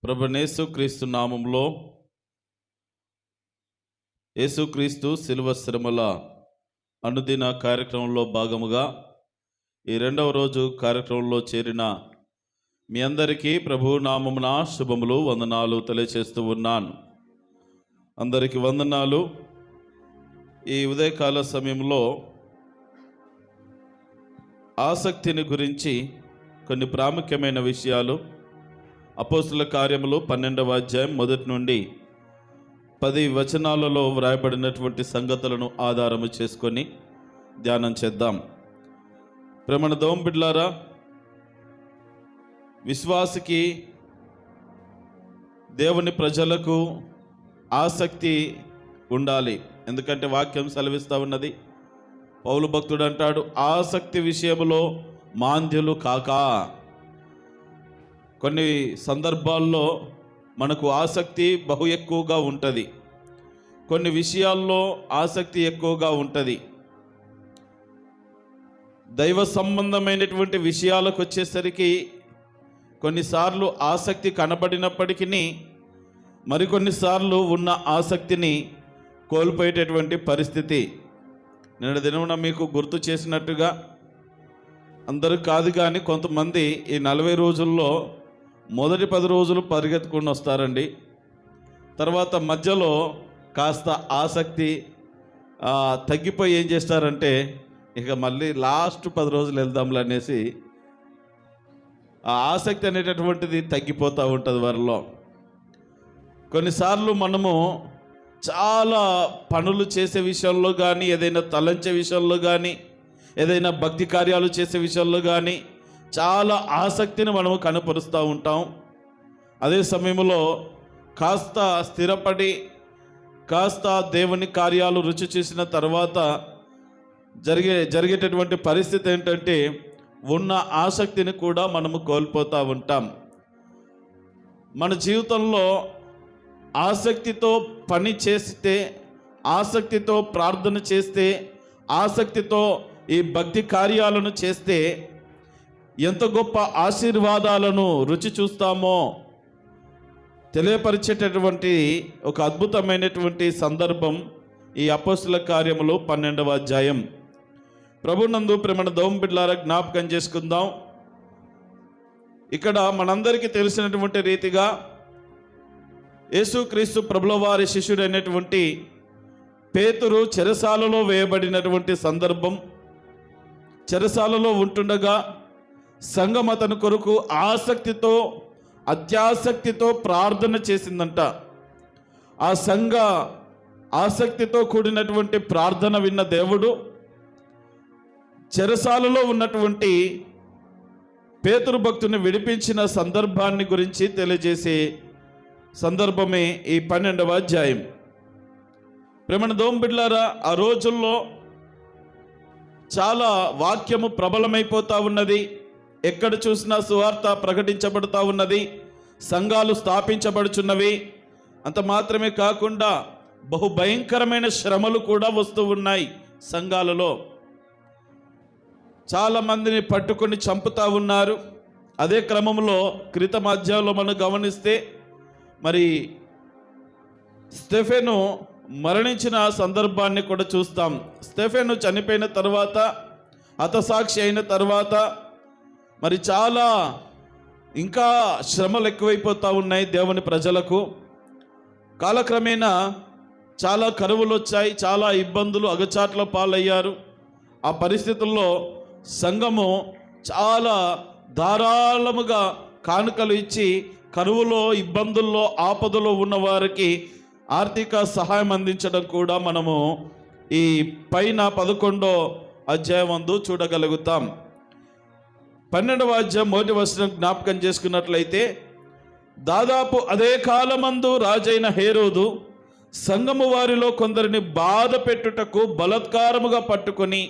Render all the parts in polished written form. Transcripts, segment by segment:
ప్రభువైన యేసుక్రీస్తు నామములో యేసుక్రీస్తు శిలువ శ్రమల అనుదిన కార్యక్రమంలో భాగముగా ఈ రెండవ రోజు కార్యక్రమంలో చేరిన మీ అందరికీ ప్రభు నామమున శుభములు వందనాలు తెలియచేస్తూ ఉన్నాను. అందరికీ వందనాలు. ఈ ఉదయకాల సమయంలో ఆసక్తిని గురించి కొన్ని ప్రాముఖ్యమైన విషయాలు అపోస్తుల కార్యములు 12వ అధ్యాయం 1 నుండి 10 వచనాలలో వ్రాయబడినటువంటి సంగతులను ఆధారము చేసుకొని ధ్యానం చేద్దాం. ప్రేమన దోంబిడ్లారా, విశ్వాసికి దేవుని ప్రజలకు ఆసక్తి ఉండాలి. ఎందుకంటే వాక్యం సెలవిస్తూ ఉన్నది. పౌలు భక్తుడు అంటాడు, ఆసక్తి విషయంలో మాంద్యులు కాక. కొన్ని సందర్భాల్లో మనకు ఆసక్తి బహు ఎక్కువగా ఉంటుంది, కొన్ని విషయాల్లో ఆసక్తి ఎక్కువగా ఉంటుంది. దైవ సంబంధమైనటువంటి విషయాలకు వచ్చేసరికి కొన్నిసార్లు ఆసక్తి కనబడినప్పటికీ మరికొన్నిసార్లు ఉన్న ఆసక్తిని కోల్పోయేటటువంటి పరిస్థితి. నిన్న దినమున మీకు గుర్తు చేసినట్టుగా అందరూ కాదు కానీ కొంతమంది ఈ 40 రోజుల్లో మొదటి 10 రోజులు పరిగెత్తుకుని వస్తారండి. తర్వాత మధ్యలో కాస్త ఆసక్తి తగ్గిపోయి ఏం చేస్తారంటే ఇక మళ్ళీ లాస్ట్ 10 రోజులు వెళ్దాంలే అనేసి ఆ ఆసక్తి అనేటటువంటిది తగ్గిపోతూ ఉంటుంది వారిలో. కొన్నిసార్లు మనము చాలా పనులు చేసే విషయంలో కానీ, ఏదైనా తలంచే విషయంలో కానీ, ఏదైనా భక్తి కార్యాలు చేసే విషయంలో కానీ చాలా ఆసక్తిని మనము కనపరుస్తూ ఉంటాం. అదే సమయంలో కాస్త స్థిరపడి కాస్త దేవుని కార్యాలు రుచి చూసిన తర్వాత జరిగేటటువంటి పరిస్థితి ఏంటంటే ఉన్న ఆసక్తిని కూడా మనము కోల్పోతూ ఉంటాం. మన జీవితంలో ఆసక్తితో పని చేస్తే, ఆసక్తితో ప్రార్థన చేస్తే, ఆసక్తితో ఈ భక్తి కార్యాలను చేస్తే ఎంత గొప్ప ఆశీర్వాదాలను రుచి చూస్తామో తెలియపరిచేటటువంటి ఒక అద్భుతమైనటువంటి సందర్భం ఈ అపోస్తుల కార్యములు 12వ అధ్యాయం. ప్రభునందు ప్రేమన దోంబిడ్లారా జ్ఞాపకం చేసుకుందాం. ఇక్కడ మనందరికీ తెలిసినటువంటి రీతిగా యేసుక్రీస్తు ప్రభుల వారి శిష్యుడైనటువంటి పేతురు చెరసాలలో వేయబడినటువంటి సందర్భం. చెరసాలలో ఉంటుండగా సంఘం అతని కొరకు ఆసక్తితో అత్యాసక్తితో ప్రార్థన చేసిందంట. ఆ సంఘ ఆసక్తితో కూడినటువంటి ప్రార్థన విన్న దేవుడు చెరసాలలో ఉన్నటువంటి పేతురు భక్తుని విడిపించిన సందర్భాన్ని గురించి తెలియజేసే సందర్భమే ఈ 12వ అధ్యాయం. ప్రేమన దోంబిడ్లారా, ఆ రోజుల్లో చాలా వాక్యము ప్రబలమైపోతూ ఉన్నది. ఎక్కడ చూసినా సువార్త ప్రకటించబడుతూ ఉన్నది, సంఘాలు స్థాపించబడుచున్నవి. అంత మాత్రమే కాకుండా బహు భయంకరమైన శ్రమలు కూడా వస్తూ ఉన్నాయి సంఘాలలో. చాలామందిని పట్టుకొని చంపుతూ ఉన్నారు. అదే క్రమంలో క్రితం అధ్యాయంలో మనం గమనిస్తే మరి స్టెఫెను మరణించిన సందర్భాన్ని కూడా చూస్తాం. స్టెఫెను చనిపోయిన తర్వాత, హతసాక్షి అయిన తర్వాత మరి చాలా ఇంకా శ్రమలు ఎక్కువైపోతూ ఉన్నాయి దేవుని ప్రజలకు. కాలక్రమేణా చాలా కరువులు వచ్చాయి, చాలా ఇబ్బందులు, అగచాట్ల పాలయ్యారు. ఆ పరిస్థితుల్లో సంఘము చాలా ధారాళముగా కానుకలు ఇచ్చి కరువులో, ఇబ్బందుల్లో, ఆపదలో ఉన్న వారికి ఆర్థిక సహాయం అందించడం కూడా మనము ఈ పైన 11వ అధ్యాయం అందు చూడగలుగుతాం. 12వ అధ్యాయం 1వ వచనం జ్ఞాపకం చేసుకున్నట్లయితే, దాదాపు అదే కాలమందు రాజైన హేరోదు సంఘము వారిలో కొందరిని బాధ పెట్టుటకు బలాత్కారముగా పట్టుకొని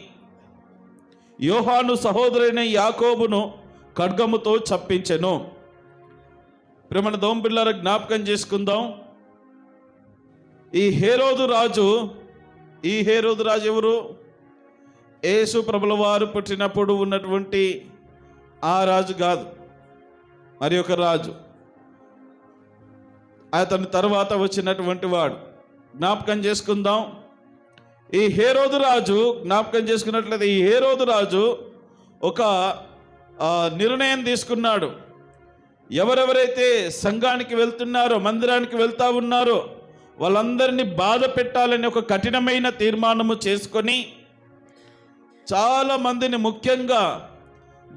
యోహాను సహోదరుని యాకోబును ఖడ్గముతో చంపించెను. ప్రేమన దోంబిళ్ళారా జ్ఞాపకం చేసుకుందాం. ఈ హేరోదు రాజు ఎవరు? యేసు ప్రభుల వారు పుట్టినప్పుడు ఉన్నటువంటి ఆ రాజు కాదు, మరి ఒక రాజు. అతని తర్వాత వచ్చినటువంటి వాడు. జ్ఞాపకం చేసుకుందాం. ఈ హేరోదు రాజు జ్ఞాపకం చేసుకున్నట్లయితే ఈ హేరోదు రాజు ఒక నిర్ణయం తీసుకున్నాడు. ఎవరెవరైతే సంఘానికి వెళ్తున్నారో, మందిరానికి వెళ్తా ఉన్నారో వాళ్ళందరినీ బాధ పెట్టాలని ఒక కఠినమైన తీర్మానము చేసుకొని చాలా మందిని, ముఖ్యంగా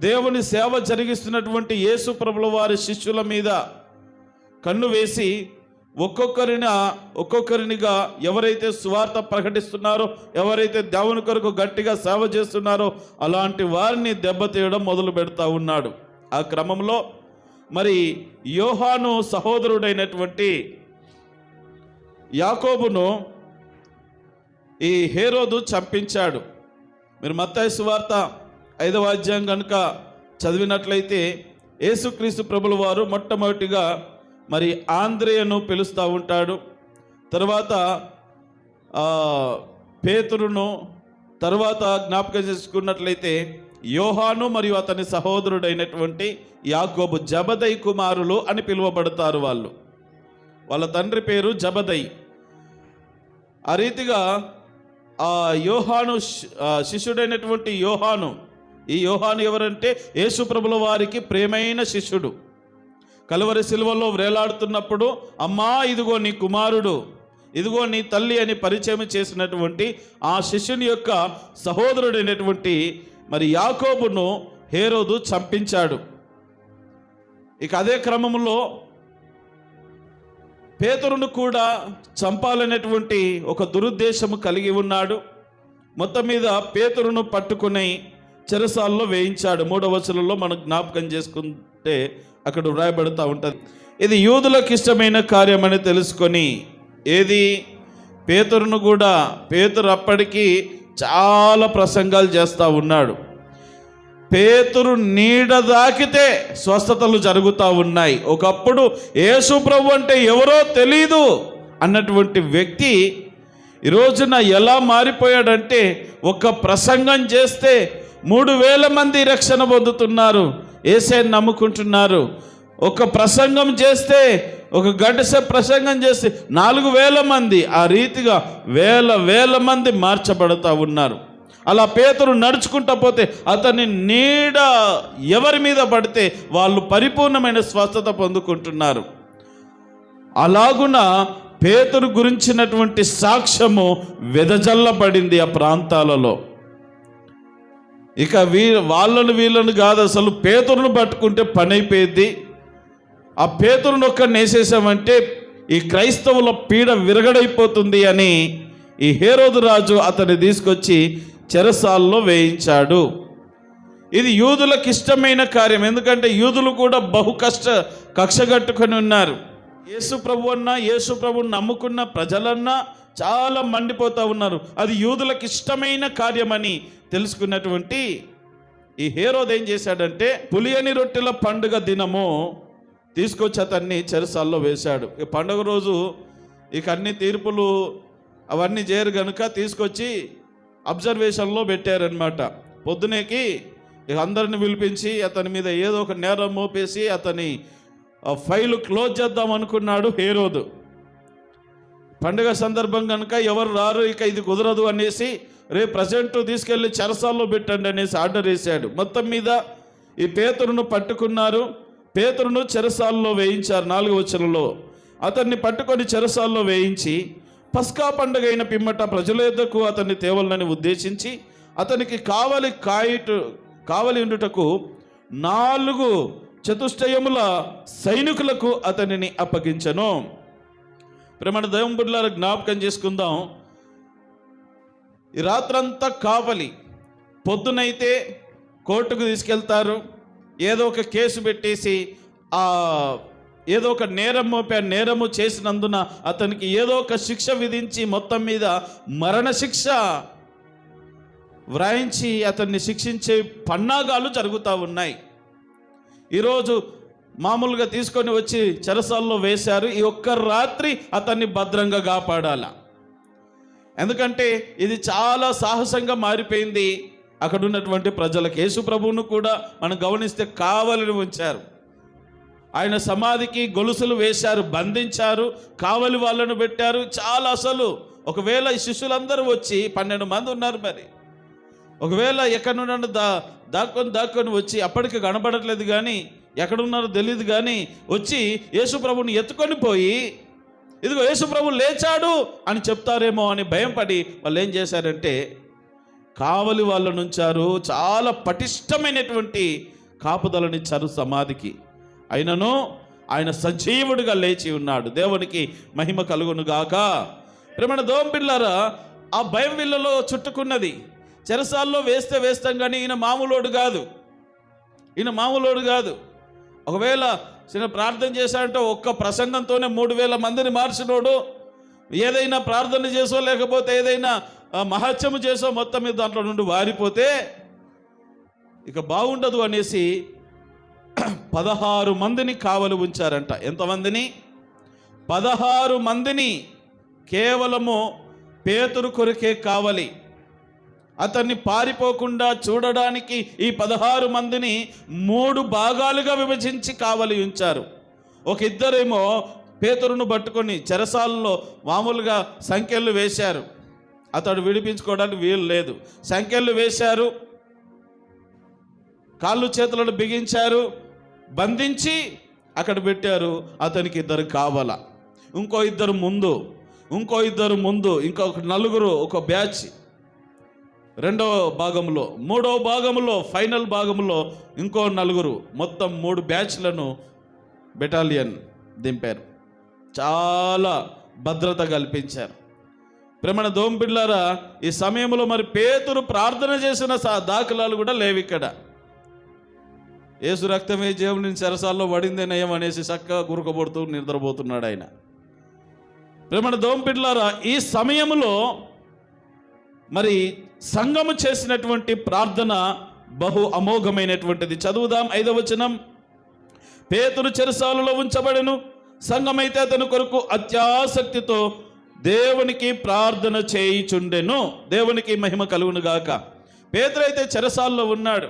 దేవుని సేవ జరిగిస్తున్నటువంటి యేసు ప్రభుల వారి శిష్యుల మీద కన్ను వేసి ఒక్కొక్కరినిగా ఎవరైతే సువార్త ప్రకటిస్తున్నారో, ఎవరైతే దేవుని కొరకు గట్టిగా సేవ చేస్తున్నారో అలాంటి వారిని దెబ్బతీయడం మొదలు పెడతా ఉన్నాడు. ఆ క్రమంలో మరి యోహాను సహోదరుడైనటువంటి యాకోబును ఈ హేరోదు చంపించాడు. మీరు మత్తయి సువార్త 5వ అధ్యాయం కనుక చదివినట్లయితే యేసుక్రీస్తు ప్రభుల వారు మొట్టమొదటిగా మరి ఆంద్రేయను పిలుస్తూ ఉంటాడు. తర్వాత పేతురును, తర్వాత జ్ఞాపకం చేసుకున్నట్లయితే యోహాను మరియు అతని సహోదరుడైనటువంటి యాకోబు, జబదయి కుమారులు అని పిలువబడతారు. వాళ్ళ తండ్రి పేరు జబదయి. ఆ రీతిగా యోహాను శిష్యుడైనటువంటి యోహాను, ఈ యోహాను ఎవరంటే యేసు ప్రభుల వారికి ప్రేమైన శిష్యుడు. కలువరి సిలువలో వ్రేలాడుతున్నప్పుడు అమ్మా ఇదిగో నీ కుమారుడు, ఇదిగో నీ తల్లి అని పరిచయం చేసినటువంటి ఆ శిష్యుని యొక్క సహోదరుడైనటువంటి మరి యాకోబును హేరోదు చంపించాడు. ఇక అదే క్రమంలో పేతురును కూడా చంపాలనేటువంటి ఒక దురుద్దేశము కలిగి ఉన్నాడు. మొత్తం మీద పేతురును పట్టుకుని చెరసాల్లో వేయించాడు. 3వ వచనంలో మనం జ్ఞాపకం చేసుకుంటే అక్కడ వ్రాయబడుతూ ఉంటుంది. ఇది యూదులకు ఇష్టమైన కార్యమని తెలుసుకొని పేతురును కూడా, పేతురు అప్పటికి చాలా ప్రసంగాలు చేస్తూ ఉన్నాడు. పేతురు నీడ దాకితే స్వస్థతలు జరుగుతూ ఉన్నాయి. ఒకప్పుడు యేసు ప్రభు అంటే ఎవరో తెలీదు అన్నటువంటి వ్యక్తి ఈ రోజున ఎలా మారిపోయాడంటే ఒక ప్రసంగం చేస్తే 3000 మంది రక్షణ పొందుతున్నారు, యేసయ్యను నమ్ముకుంటున్నారు. ఒక ప్రసంగం చేస్తే, ఒక గంట సేపు ప్రసంగం చేస్తే 4000 మంది, ఆ రీతిగా వేల మంది మార్చబడుతూ ఉన్నారు. అలా పేతురు నడుచుకుంటా పోతే అతని నీడ ఎవరి మీద పడితే వాళ్ళు పరిపూర్ణమైన స్వస్థత పొందుకుంటున్నారు. అలాగున పేతురు గురించినటువంటి సాక్ష్యము వెదజల్లబడింది ఆ ప్రాంతాలలో. ఇక వీళ్ళను కాదు, అసలు పేతురును పట్టుకుంటే పని అయిపోయింది. ఆ పేతురును ఒక్కడిని వేసేసామంటే ఈ క్రైస్తవుల పీడ విరగడైపోతుంది అని ఈ హేరోదు రాజు అతన్ని తీసుకొచ్చి చెరసాల్లో వేయించాడు. ఇది యూదులకు ఇష్టమైన కార్యం. ఎందుకంటే యూదులు కూడా కక్షగట్టుకొని ఉన్నారు. యేసు ప్రభువుని నమ్ముకున్న ప్రజలన్నా చాలా మండిపోతూ ఉన్నారు. అది యూదులకు ఇష్టమైన కార్యమని తెలుసుకున్నటువంటి ఈ హేరోదు ఏం చేశాడంటే పులియని రొట్టెల పండుగ దినము తీసుకొచ్చి అతన్ని చెరసాల్లో వేశాడు. ఈ పండుగ రోజు ఇక అన్ని తీర్పులు అవన్నీ చేయరు కనుక తీసుకొచ్చి అబ్జర్వేషన్లో పెట్టారనమాట. పొద్దునేకి ఇక అందరిని పిలిపించి అతని మీద ఏదో ఒక నేరం మోపేసి అతని ఫైలు క్లోజ్ చేద్దాం అనుకున్నాడు హేరోదు. పండుగ సందర్భం కనుక ఎవరు రారు, ఇక ఇది కుదరదు అనేసి రేపు ప్రజెంట్ తీసుకెళ్ళి చెరసాల్లో పెట్టండి అనేసి ఆర్డర్ వేశాడు. మొత్తం మీద ఈ పేతురును పట్టుకున్నారు. పేతురును చెరసాల్లో వేయించారు. 4వ వచనంలో అతన్ని పట్టుకొని చెరసాల్లో వేయించి పస్కా పండుగ అయిన పిమ్మట ప్రజల యొద్దకు అతన్ని తేవాలని ఉద్దేశించి అతనికి కావలి ఉండుటకు 4 చతుష్టయముల సైనికులకు అతనిని అప్పగించెను. ప్రేమ దైవం బిడ్డలారా, జ్ఞాపకం చేసుకుందాం. ఈ రాత్రంతా కావలి, పొద్దునైతే కోర్టుకు తీసుకెళ్తారు. ఏదో ఒక కేసు పెట్టేసి ఏదో ఒక నేరము చేసినందున అతనికి ఏదో ఒక శిక్ష విధించి మొత్తం మీద మరణశిక్ష వ్రాయించి అతన్ని శిక్షించే పన్నాగాలు జరుగుతూ ఉన్నాయి. ఈరోజు మామూలుగా తీసుకొని వచ్చి చెరసాల్లో వేశారు. ఈ ఒక్క రాత్రి అతన్ని భద్రంగా కాపాడాల. ఎందుకంటే ఇది చాలా సాహసంగా మారిపోయింది అక్కడ ఉన్నటువంటి ప్రజలకు. యేసు ప్రభువును కూడా మనం గమనిస్తే కావలిని ఉంచారు. ఆయన సమాధికి గొలుసులు వేశారు, బంధించారు, కావలి వాళ్ళను పెట్టారు. చాలా అసలు ఒకవేళ ఈ శిష్యులందరూ వచ్చి 12 మంది ఉన్నారు, మరి ఒకవేళ ఎక్కడ నుండి దాక్కొని వచ్చి అప్పటికి కనబడట్లేదు కానీ ఎక్కడున్నారో తెలియదు కానీ వచ్చి యేసుప్రభుని ఎత్తుకొని పోయి ఇదిగో యేసుప్రభు లేచాడు అని చెప్తారేమో అని భయంపడి వాళ్ళు ఏం చేశారంటే కావలి వాళ్ళను ఉంచారు. చాలా పటిష్టమైనటువంటి కాపుదలనిచ్చారు సమాధికి. అయినను ఆయన సజీవుడిగా లేచి ఉన్నాడు. దేవునికి మహిమ కలుగును గాక. ప్రేమణ దోంపిల్లారా, ఆ భయం వీళ్ళలో చుట్టుకున్నది. చెరసాల్లో వేస్తాం కానీ ఈయన మామూలోడు కాదు. ఒకవేళ చిన్న ప్రార్థన చేశాడంటే ఒక్క ప్రసంగంతోనే 3000 మందిని మార్చినోడు. ఏదైనా ప్రార్థన చేసో లేకపోతే ఏదైనా మహత్యము చేసో మొత్తం మీద దాంట్లో నుండి వారిపోతే ఇక బాగుండదు అనేసి 16 మందిని కావలి ఉంచారంట. ఎంతమందిని? 16 మందిని. కేవలము పేతురు కొరకే కావలి. అతన్ని పారిపోకుండా చూడడానికి ఈ 16 మందిని 3 భాగాలుగా విభజించి కావలి ఉంచారు. ఒక ఇద్దరేమో పేతురును పట్టుకొని చెరసాలలో మామూలుగా సంకెళ్ళు వేశారు. అతడు విడిపించుకోవడానికి వీలు లేదు. సంకెళ్ళు వేశారు, కాళ్ళు చేతులను బిగించారు, బంధించి అక్కడ పెట్టారు. అతనికి 2 కావాల, ఇంకో ఇద్దరు ముందు, ఇంకొక 4 ఒక బ్యాచ్. రెండవ భాగంలో, మూడవ భాగంలో, ఫైనల్ భాగంలో ఇంకో 4, మొత్తం 3 బ్యాచ్లను బెటాలియన్ దింపారు. చాలా భద్రత కల్పించారు. ప్రేమణ దోంపిల్లారా, ఈ సమయంలో మరి పేతురు ప్రార్థన చేసిన దాఖలాలు కూడా లేవు ఇక్కడ. యేసు రక్తమే దేవుని చెరసాల్లో పడిందే నయం అనేసి చక్కగా గురకబడుతూ నిద్రపోతున్నాడు ఆయన. ప్రేమణ దోంపిల్లారా, ఈ సమయంలో మరి సంఘము చేసినటువంటి ప్రార్థన బహు అమోఘమైనటువంటిది. చదువుదాం 5వ వచనం. పేతురు చెరసాలలో ఉంచబడెను, సంఘమైతే అతని కొరకు అత్యాసక్తితో దేవునికి ప్రార్థన చేయుచుండెను. దేవునికి మహిమ కలుగును గాక. పేతురు అయితే చెరసాలలో ఉన్నాడు.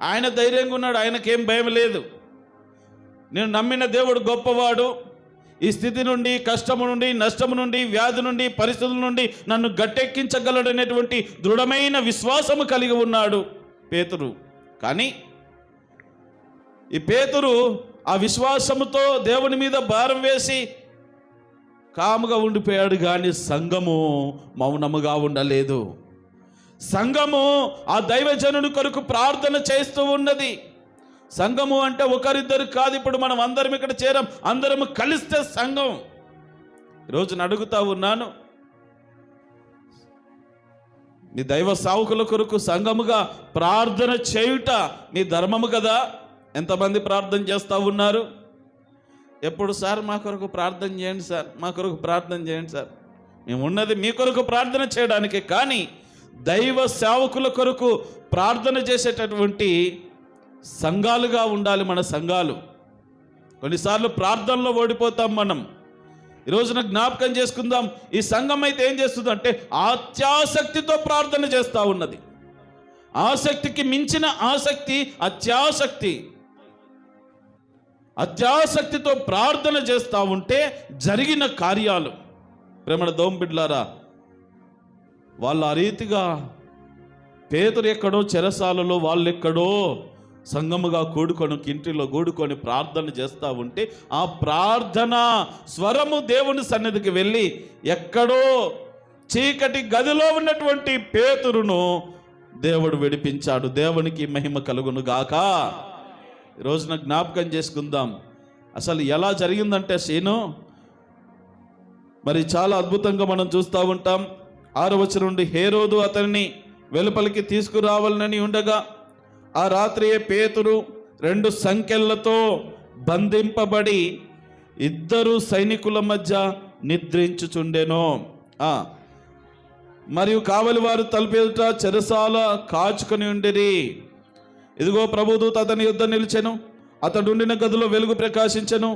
ఆయన ధైర్యంగా ఉన్నాడు, ఆయనకేం భయం లేదు. నేను నమ్మిన దేవుడు గొప్పవాడు, ఈ స్థితి నుండి, కష్టము నుండి, నష్టము నుండి, వ్యాధి నుండి, పరిస్థితుల నుండి నన్ను గట్టెక్కించగలడనేటువంటి దృఢమైన విశ్వాసము కలిగి ఉన్నాడు పేతురు. కానీ ఈ పేతురు ఆ విశ్వాసముతో దేవుని మీద భారం వేసి కాముగా ఉండిపోయాడు. కానీ సంఘము మౌనముగా ఉండలేదు. సంఘము ఆ దైవజనుడి కొరకు ప్రార్థన చేస్తూ ఉన్నది. సంఘము అంటే ఒకరిద్దరు కాదు. ఇప్పుడు మనం అందరం ఇక్కడ చేరాం, అందరము కలిస్తే సంఘం. ఈరోజు అడుగుతా ఉన్నాను, మీ దైవ సావుకుల కొరకు సంఘముగా ప్రార్థన చేయుట మీ ధర్మము కదా. ఎంతమంది ప్రార్థన చేస్తూ ఉన్నారు? ఎప్పుడు సార్ మా కొరకు ప్రార్థన చేయండి సార్, మా కొరకు ప్రార్థన చేయండి సార్. మేము ఉన్నది మీ కొరకు ప్రార్థన చేయడానికి. కానీ దైవ సేవకుల కొరకు ప్రార్థన చేసేటటువంటి సంఘాలుగా ఉండాలి మన సంఘాలు. కొన్నిసార్లు ప్రార్థనలో ఓడిపోతాం మనం. ఈరోజున జ్ఞాపకం చేసుకుందాం, ఈ సంఘం అయితే ఏం చేస్తుందంటే అత్యాసక్తితో ప్రార్థన చేస్తూ ఉన్నది. ఆసక్తికి మించిన ఆసక్తి అత్యాసక్తి. అత్యాసక్తితో ప్రార్థన చేస్తూ ఉంటే జరిగిన కార్యాలు, ప్రేమణ దోంబిడ్లారా, వాళ్ళు ఆ రీతిగా పేతురు ఎక్కడో చెరసాలలో, వాళ్ళు ఎక్కడో సంఘముగా కూడుకొని ఇంటిలో కూడుకొని ప్రార్థన చేస్తూ ఉంటే ఆ ప్రార్థన స్వరము దేవుని సన్నిధికి వెళ్ళి ఎక్కడో చీకటి గదిలో ఉన్నటువంటి పేతురును దేవుడు విడిపించాడు. దేవునికి మహిమ కలుగును గాక. ఈరోజున జ్ఞాపకం చేసుకుందాం అసలు ఎలా జరిగిందంటే సీను మరి చాలా అద్భుతంగా మనం చూస్తూ ఉంటాం. 6వ వచనం నుండి, హేరోదు అతన్ని వెలుపలికి తీసుకురావాలని ఉండగా ఆ రాత్రియే పేతురు 2 సంకెళ్లతో బంధింపబడి 2 సైనికుల మధ్య నిద్రించుచుండెను. మరియు కావలి వారు తలుపు ఎదుట చెరసాల కాచుకొని ఉండిరి. ఇదిగో ప్రభుదూత అతని యుద్ధ నిలిచెను, అతడుండిన గదిలో వెలుగు ప్రకాశించెను.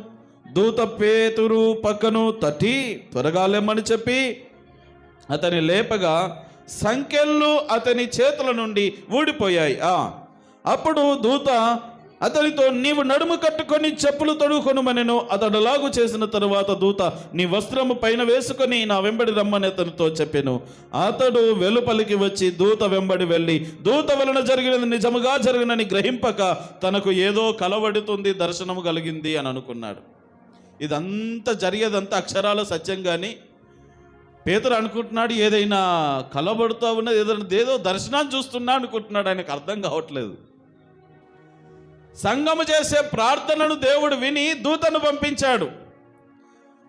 దూత పేతురు పక్కను తట్టి త్వరగా లేమ్మని చెప్పి అతని లేపగా సంకెళ్ళు అతని చేతుల నుండి ఊడిపోయాయి. అప్పుడు దూత అతనితో, నీవు నడుము కట్టుకొని చెప్పులు తొడుగుకొనుమనెను. అతడు అలాగు చేసిన తరువాత దూత, నీ వస్త్రము పైన వేసుకొని నా వెంబడి రమ్మని అతనితో చెప్పెను. అతడు వెలుపలికి వచ్చి దూత వెంబడి వెళ్ళి, దూత వలన జరిగినది నిజముగా జరిగినని గ్రహింపక తనకు ఏదో కలవడుతుంది, దర్శనము కలిగింది అని అనుకున్నాడు. ఇదంతా జరిగేదంతా అక్షరాల సత్యం. కానీ పేతురు అనుకుంటున్నాడు ఏదైనా కలబడుతూ ఉన్నది, ఏదో దర్శనాన్ని చూస్తున్నా అనుకుంటున్నాడు. ఆయనకు అర్థం కావట్లేదు. సంఘము చేసే ప్రార్థనను దేవుడు విని దూతను పంపించాడు.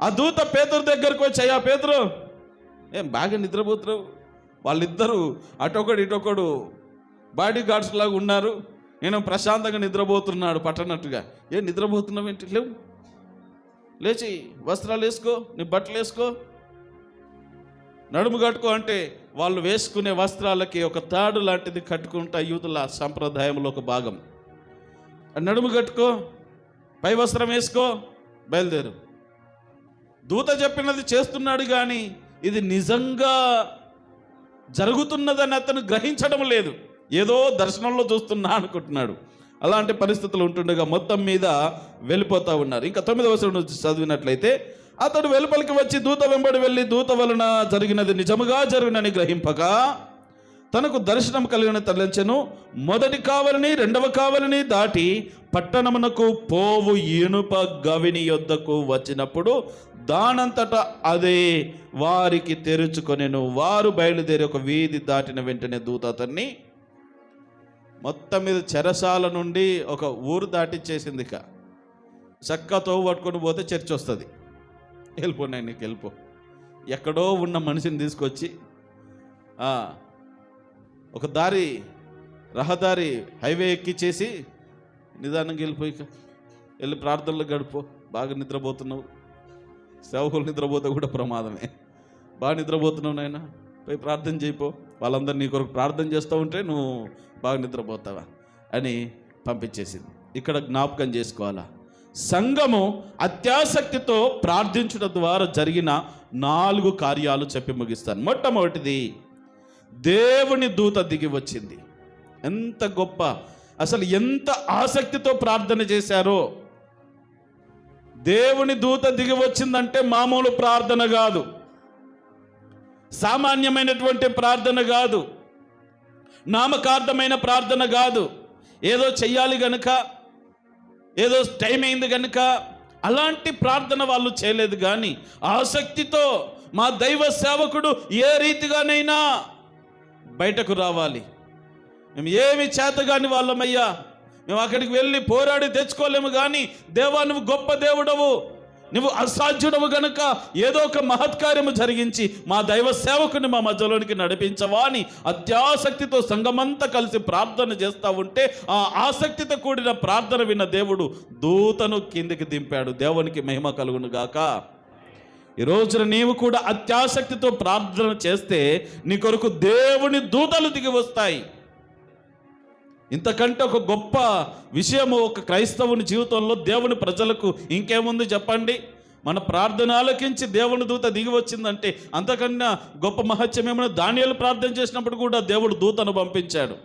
ఆ దూత పేతురు దగ్గరకు వచ్చి, అయ్యా పేతురు, ఏం బాగా నిద్రపోతున్నావు? వాళ్ళిద్దరూ అటొకడు ఇటొకడు బాడీ గార్డ్స్ లాగా ఉన్నారు. నేను ప్రశాంతంగా నిద్రపోతున్నాడు పట్టనట్టుగా. ఏం నిద్రపోతున్నావు ఏంటి? లేవు, లేచి వస్త్రాలు వేసుకో, నీ బట్టలు వేసుకో, నడుము కట్టుకో అంటే వాళ్ళు వేసుకునే వస్త్రాలకి ఒక తాడు లాంటిది కట్టుకుంటా యూదుల సంప్రదాయంలో ఒక భాగం. నడుము కట్టుకో, పై వస్త్రం వేసుకో, బయలుదేరు. దూత చెప్పినది చేస్తున్నాడు, కానీ ఇది నిజంగా జరుగుతున్నదని అతను గ్రహించడం లేదు. ఏదో దర్శనంలో చూస్తున్నా అనుకుంటున్నాడు. అలాంటి పరిస్థితులు ఉంటుండగా మొత్తం మీద వెళ్ళిపోతూ ఉన్నారు. ఇంకా 9వ వచనం చదివినట్లయితే, అతడు వెలుపలికి వచ్చి దూత వెంబడి వెళ్ళి దూత వలన జరిగినది నిజముగా జరిగినని గ్రహింపక తనకు దర్శనం కలిగిన తలంచెను. మొదటి కావలిని రెండవ కావలిని దాటి పట్టణమునకు పోవు ఇనుప గవిని యొద్దకు వచ్చినప్పుడు దానంతటా అదే వారికి తెరుచుకొనెను. వారు బయలుదేరి ఒక వీధి దాటిన వెంటనే దూత అతన్ని మొత్తం మీద చెరసాల నుండి ఒక ఊరు దాటిచ్చేసింది. ఇక చక్కతో పట్టుకొని పోతే చర్చ్ వస్తుంది. వెళ్ళిపో, నీకు వెళ్ళిపో. ఎక్కడో ఉన్న మనిషిని తీసుకొచ్చి ఒక రహదారి హైవే ఎక్కిచ్చేసి నిదానంగా వెళ్ళిపోయి వెళ్ళి ప్రార్థనలు గడుపు. బాగా నిద్రపోతున్నావు, సేవకులు నిద్రపోతే కూడా ప్రమాదమే. బాగా నిద్రపోతున్నావు నాయన, పోయి ప్రార్థన చేయిపో. వాళ్ళందరూ నీ కొరకు ప్రార్థన చేస్తూ ఉంటే నువ్వు బాగా నిద్రపోతావా అని పంపించేసింది. ఇక్కడ జ్ఞాపకం చేసుకోవాలా, సంఘము అత్యాసక్తితో ప్రార్థించడం ద్వారా జరిగిన 4 కార్యాలు చెప్పి ముగిస్తాను. మొట్టమొదటిది, దేవుని దూత దిగి వచ్చింది. ఎంత గొప్ప, అసలు ఎంత ఆసక్తితో ప్రార్థన చేశారో. దేవుని దూత దిగి వచ్చిందంటే మామూలు ప్రార్థన కాదు, సామాన్యమైనటువంటి ప్రార్థన కాదు, నామకార్థమైన ప్రార్థన కాదు. ఏదో చెయ్యాలి గనుక, ఏదో టైం అయింది కనుక అలాంటి ప్రార్థన వాళ్ళు చేయలేదు. కానీ ఆసక్తితో మా దైవ సేవకుడు ఏ రీతిగానైనా బయటకు రావాలి, మేము ఏమి చేతగాని వాళ్ళమయ్యా, మేము అక్కడికి వెళ్ళి పోరాడి తెచ్చుకోలేము, కానీ దేవా నువ్వు గొప్ప దేవుడవు, నువ్వు అసాధ్యుడవు గనుక ఏదో ఒక మహత్కార్యము జరిగించి మా దైవ సేవకుని మా మధ్యలోనికి నడిపించవా అని అత్యాసక్తితో సంఘమంతా కలిసి ప్రార్థన చేస్తూ ఉంటే ఆ ఆసక్తితో కూడిన ప్రార్థన విన్న దేవుడు దూతను కిందికి దింపాడు. దేవునికి మహిమ కలుగును గాక. ఈ రోజున నీవు కూడా అత్యాసక్తితో ప్రార్థన చేస్తే నీ కొరకు దేవుని దూతలు దిగి వస్తాయి. ఇంతకంటే ఒక గొప్ప విషయము ఒక క్రైస్తవుని జీవితంలో దేవుని ప్రజలకు ఇంకేముంది చెప్పండి? మన ప్రార్థన ఆలకించి దేవుని దూత దిగి వచ్చిందంటే అంతకన్నా గొప్ప మహత్యం ఏమైనా? దానియేలు ప్రార్థన చేసినప్పుడు కూడా దేవుడు దూతను పంపించాడు.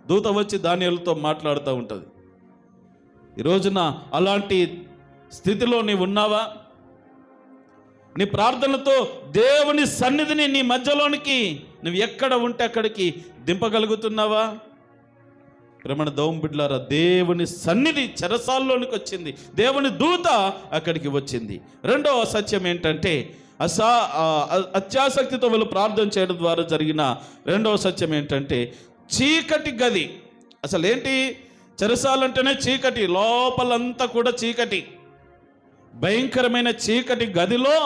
దూత వచ్చి దానియేలుతో మాట్లాడుతూ ఉంటుంది. ఈ రోజున అలాంటి స్థితిలో నీవు ఉన్నావా? నీ ప్రార్థనతో దేవుని సన్నిధిని నీ మధ్యలోనికి నువ్వు ఎక్కడ ఉంటే అక్కడికి దింపగలుగుతున్నావా? ప్రేమణ దౌం బిడ్డలారా, దేవుని సన్నిధి చెరసాల్లోనికి వచ్చింది, దేవుని దూత అక్కడికి వచ్చింది. రెండవ సత్యం ఏంటంటే అత్యాసక్తితో వీళ్ళు ప్రార్థన చేయడం ద్వారా జరిగిన రెండవ సత్యం ఏంటంటే చీకటి గది. అసలు ఏంటి? చెరసాలంటేనే చీకటి, లోపలంతా కూడా చీకటి, భయంకరమైన చీకటి గదిలో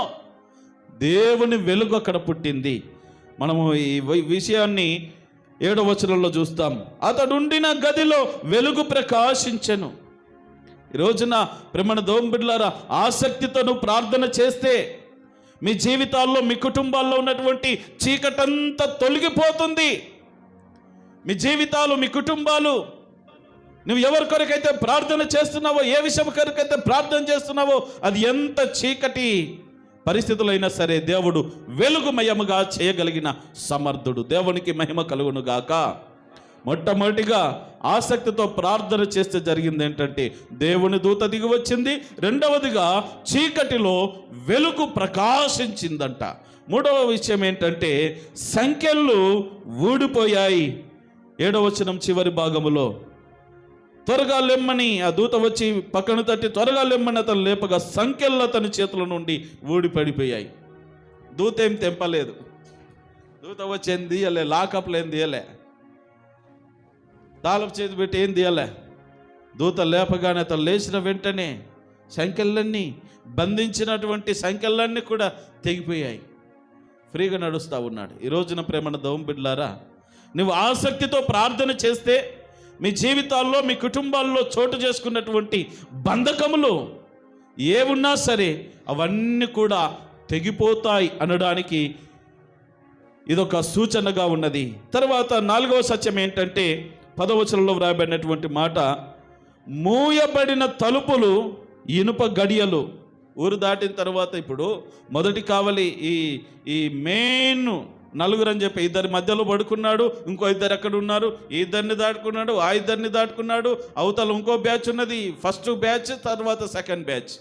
దేవుని వెలుగు అక్కడ పుట్టింది. మనము ఈ విషయాన్ని 7వ వచనంలో చూస్తాం. అతడుండిన గదిలో వెలుగు ప్రకాశించెను. ఈ రోజున ప్రేమణ దోం బిడ్డలారా, ఆసక్తితో నువ్వు ప్రార్థన చేస్తే మీ జీవితాల్లో మీ కుటుంబాల్లో ఉన్నటువంటి చీకటంతా తొలగిపోతుంది. మీ జీవితాలు, మీ కుటుంబాలు, నువ్వు ఎవరి కొరకైతే ప్రార్థన చేస్తున్నావో, ఏ విషయం కొరకైతే ప్రార్థన చేస్తున్నావో, అది ఎంత చీకటి పరిస్థితులైనా సరే దేవుడు వెలుగుమయముగా చేయగలిగిన సమర్థుడు. దేవునికి మహిమ కలుగును గాక. మొట్టమొదటిగా ఆసక్తితో ప్రార్థన చేస్తే జరిగింది ఏంటంటే దేవుని దూత దిగి వచ్చింది. రెండవదిగా చీకటిలో వెలుగు ప్రకాశించిందంట. మూడవ విషయం ఏంటంటే సంకెళ్ళు ఊడిపోయాయి. 7వ వచనం చివరి భాగములో త్వరగా లెమ్మని ఆ దూత వచ్చి పక్కన తట్టి త్వరగా లెమ్మని అతను లేపగా సంకెళ్ళు అతని చేతుల నుండి ఊడిపడిపోయాయి. దూత ఏం తెంపలేదు. దూత వచ్చి ఏం తీయలే, లాకప్లు ఏం తీయలే, తాళపు చేతి పెట్టి ఏం తీయలే. దూత లేపగానే అతను లేచిన వెంటనే సంఖ్యలన్నీ, బంధించినటువంటి సంఖ్యలన్నీ కూడా తెగిపోయాయి. ఫ్రీగా నడుస్తూ ఉన్నాడు. ఈ రోజున ప్రేమన దౌం బిడ్డలారా, నువ్వు ఆసక్తితో ప్రార్థన చేస్తే మీ జీవితాల్లో, మీ కుటుంబాల్లో చోటు చేసుకున్నటువంటి బంధకములు ఏమున్నా సరే అవన్నీ కూడా తెగిపోతాయి అనడానికి ఇదొక సూచనగా ఉన్నది. తర్వాత 4వ సత్యం ఏంటంటే 10వ వచనంలో వ్రాయబడినటువంటి మాట, మూయబడిన తలుపులు ఇనుప గడియలు. ఊరు దాటిన తర్వాత ఇప్పుడు మొదటి కావలి ఈ మెయిన్ నలుగురు అని చెప్పి ఇద్దరి మధ్యలో పడుకున్నాడు. ఇంకో ఇద్దరు ఎక్కడ ఉన్నారు, ఈ ఇద్దరిని దాటుకున్నాడు, ఆ ఇద్దరిని దాటుకున్నాడు. అవతల ఇంకో బ్యాచ్ ఉన్నది, ఫస్ట్ బ్యాచ్, తర్వాత సెకండ్ బ్యాచ్.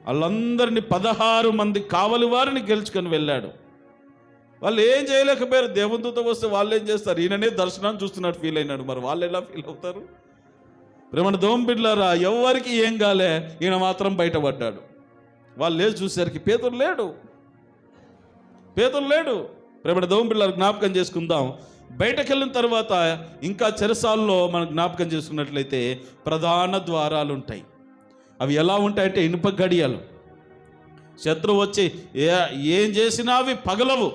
వాళ్ళందరినీ 16 మంది కావలి వారిని గెలుచుకొని వెళ్ళాడు. వాళ్ళు ఏం చేయలేకపోయారు. దేవుని దూత వస్తే వాళ్ళు ఏం చేస్తారు, ఈయననే దర్శనాన్ని చూస్తున్నట్టు ఫీల్ అయినాడు. మరి వాళ్ళు ఎలా ఫీల్ అవుతారు? ప్రేమణ దోమ బిడ్డలారా, ఎవరికి ఏం కాలే, ఈయన మాత్రం బయటపడ్డాడు. వాళ్ళు లేచి చూసేసరికి పేతురు లేడు. ప్రేమణ దోమ బిడ్డలారు జ్ఞాపకం చేసుకుందాం. బయటకు వెళ్ళిన తర్వాత ఇంకా చెరసాల్లో మనం జ్ఞాపకం చేసుకున్నట్లయితే ప్రధాన ద్వారాలు ఉంటాయి. అవి ఎలా ఉంటాయంటే ఇనుప గడియలు. శత్రువు వచ్చి ఏం చేసినా అవి పగలవు.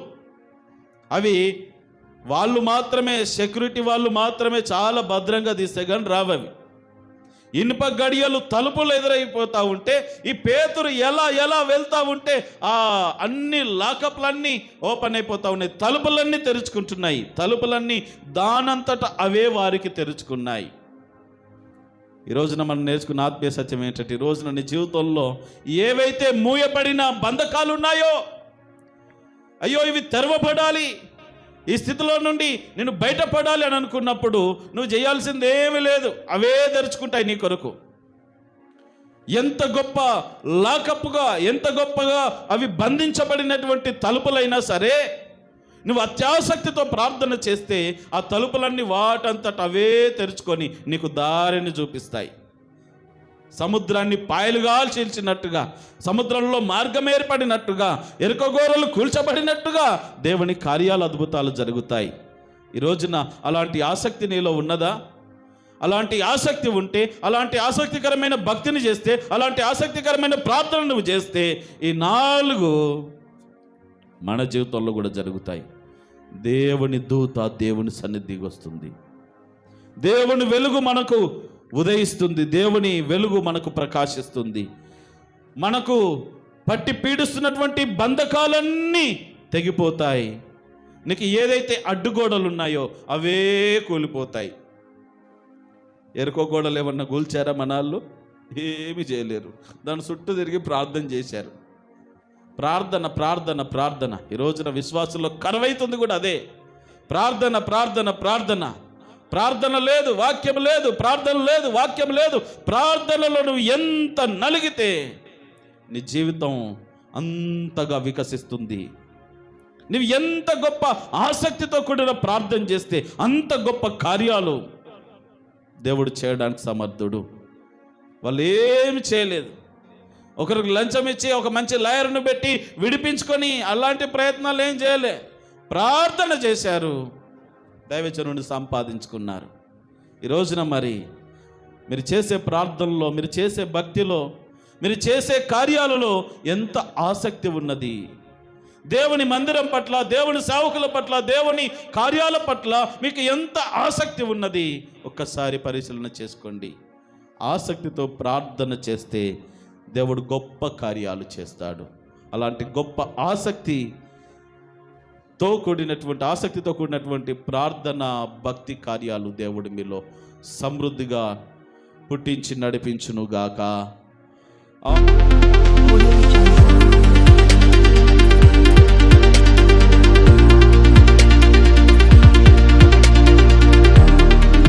అవి వాళ్ళు మాత్రమే, సెక్యూరిటీ వాళ్ళు మాత్రమే చాలా భద్రంగా తీస్తే కానీ రావవి. ఇనుప గడియలు తలుపులు ఎదురైపోతూ ఉంటే ఈ పేతురు ఎలా వెళ్తూ ఉంటే ఆ అన్ని లాకప్లన్నీ ఓపెన్ అయిపోతూ ఉన్నాయి. తలుపులన్నీ తెరుచుకుంటున్నాయి. తలుపులన్నీ దానంతట అవే వారికి తెరుచుకున్నాయి. ఈ రోజున మనం నేర్చుకున్న ఆత్మీయ సత్యం ఏంటంటే, ఈ రోజున నీ జీవితంలో ఏవైతే మూయబడిన బంధకాలు ఉన్నాయో, అయ్యో ఇవి తెరవబడాలి, ఈ స్థితిలో నుండి నేను బయటపడాలి అని అనుకున్నప్పుడు నువ్వు చేయాల్సింది ఏమీ లేదు, అవే తెరుచుకుంటాయి నీ కొరకు. ఎంత గొప్ప లాకప్గా, ఎంత గొప్పగా అవి బంధించబడినటువంటి తలుపులైనా సరే, నువ్వు అత్యాసక్తితో ప్రార్థన చేస్తే ఆ తలుపులన్నీ వాటంతట అవే తెరుచుకొని నీకు దారిని చూపిస్తాయి. సముద్రాన్ని పాయలుగా చీల్చినట్టుగా, సముద్రంలో మార్గం ఏర్పడినట్టుగా, ఎరుకగోరలు కూల్చబడినట్టుగా దేవుని కార్యాలు, అద్భుతాలు జరుగుతాయి. ఈ రోజున అలాంటి ఆసక్తి నీలో ఉన్నదా? అలాంటి ఆసక్తి ఉంటే, అలాంటి ఆసక్తికరమైన భక్తిని చేస్తే, అలాంటి ఆసక్తికరమైన ప్రార్థన నువ్వు చేస్తే ఈ 4 మన జీవితంలో కూడా జరుగుతాయి. దేవుని దూత దేవుని సన్నిధికి వస్తుంది. దేవుని వెలుగు మనకు ఉదయిస్తుంది. దేవుని వెలుగు మనకు ప్రకాశిస్తుంది. మనకు పట్టి పీడిస్తున్నటువంటి బంధకాలన్నీ తెగిపోతాయి. నీకు ఏదైతే అడ్డుగోడలు ఉన్నాయో అవే కూలిపోతాయి. ఎరుకో గోడలు ఏమన్నా కూల్చారా? మనాళ్ళు ఏమీ చేయలేరు. దాని చుట్టూ తిరిగి ప్రార్థన చేశారు. ప్రార్థన ప్రార్థన ప్రార్థన. ఈ రోజున విశ్వాసంలో కరువైతుంది కూడా అదే. ప్రార్థన ప్రార్థన ప్రార్థన. ప్రార్థన లేదు, వాక్యం లేదు, ప్రార్థన లేదు, వాక్యం లేదు. ప్రార్థనలో నువ్వు ఎంత నలిగితే నీ జీవితం అంతగా వికసిస్తుంది. నువ్వు ఎంత గొప్ప ఆసక్తితో కూడిన ప్రార్థన చేస్తే అంత గొప్ప కార్యాలు దేవుడు చేయడానికి సమర్థుడు. వాళ్ళు ఏమి చేయలేదు. ఒకరికి లంచం ఇచ్చి ఒక మంచి లాయర్ను పెట్టి విడిపించుకొని అలాంటి ప్రయత్నాలు ఏం చేయలే. ప్రార్థన చేశారు, దైవజనుడిని సంపాదించుకున్నారు. ఈ రోజున మరి మీరు చేసే ప్రార్థనలో, మీరు చేసే భక్తిలో, మీరు చేసే కార్యాలలో ఎంత ఆసక్తి ఉన్నది? దేవుని మందిరం పట్ల, దేవుని సేవకుల పట్ల, దేవుని కార్యాల పట్ల మీకు ఎంత ఆసక్తి ఉన్నది? ఒక్కసారి పరిశీలన చేసుకోండి. ఆసక్తితో ప్రార్థన చేస్తే దేవుడు గొప్ప కార్యాలు చేస్తాడు. అలాంటి గొప్ప ఆసక్తితో కూడినటువంటి ప్రార్థన, భక్తి కార్యాలు దేవుడు మీలో సమృద్ధిగా పుట్టించి నడిపించునుగాక.